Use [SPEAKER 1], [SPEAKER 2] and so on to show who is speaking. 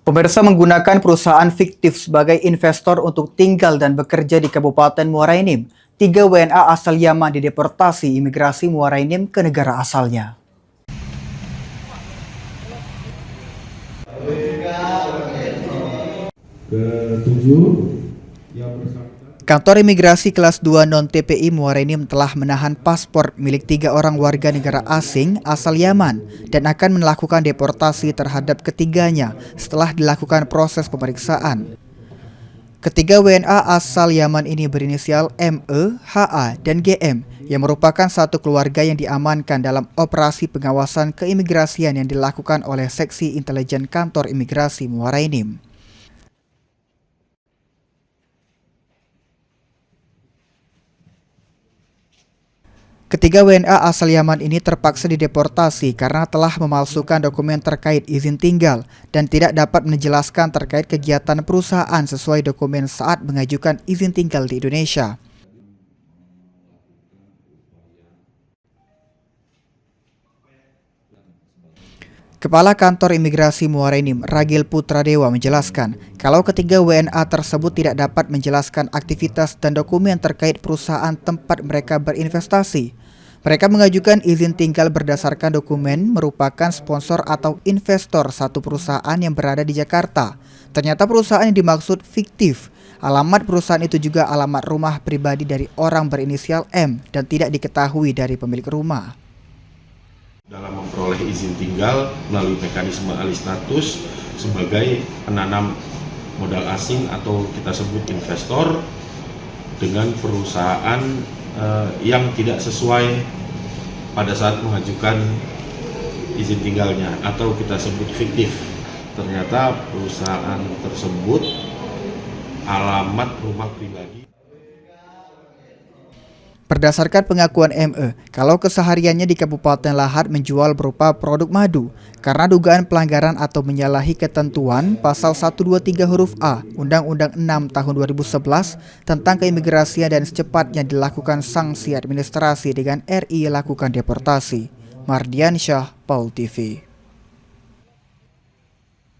[SPEAKER 1] Pemirsa menggunakan perusahaan fiktif sebagai investor untuk tinggal dan bekerja di Kabupaten Muara Enim. 3 WNA asal Yaman dideportasi imigrasi Muara Enim ke negara asalnya. Kantor Imigrasi Kelas 2 Non-TPI Muara Enim telah menahan paspor milik 3 orang warga negara asing asal Yaman dan akan melakukan deportasi terhadap ketiganya setelah dilakukan proses pemeriksaan. Ketiga WNA asal Yaman ini berinisial ME, HA, dan GM yang merupakan satu keluarga yang diamankan dalam operasi pengawasan keimigrasian yang dilakukan oleh Seksi Intelijen Kantor Imigrasi Muara Enim. Ketiga WNA asal Yaman ini terpaksa dideportasi karena telah memalsukan dokumen terkait izin tinggal dan tidak dapat menjelaskan terkait kegiatan perusahaan sesuai dokumen saat mengajukan izin tinggal di Indonesia. Kepala Kantor Imigrasi Muara Enim, Ragil Putradewa menjelaskan, kalau ketiga WNA tersebut tidak dapat menjelaskan aktivitas dan dokumen terkait perusahaan tempat mereka berinvestasi. Mereka mengajukan izin tinggal berdasarkan dokumen merupakan sponsor atau investor satu perusahaan yang berada di Jakarta. Ternyata perusahaan yang dimaksud fiktif. Alamat perusahaan itu juga alamat rumah pribadi dari orang berinisial M dan tidak diketahui dari pemilik rumah.
[SPEAKER 2] Dalam memperoleh izin tinggal melalui mekanisme alih status sebagai penanam modal asing atau kita sebut investor dengan perusahaan yang tidak sesuai pada saat mengajukan izin tinggalnya atau kita sebut fiktif. Ternyata perusahaan tersebut alamat rumah pribadi.
[SPEAKER 1] Berdasarkan pengakuan ME, kalau kesehariannya di Kabupaten Lahat menjual berupa produk madu, karena dugaan pelanggaran atau menyalahi ketentuan Pasal 123 huruf A Undang-Undang 6 Tahun 2011 tentang keimigrasian dan secepatnya dilakukan sanksi administrasi dengan RI lakukan deportasi. Mardiansyah, Paul TV.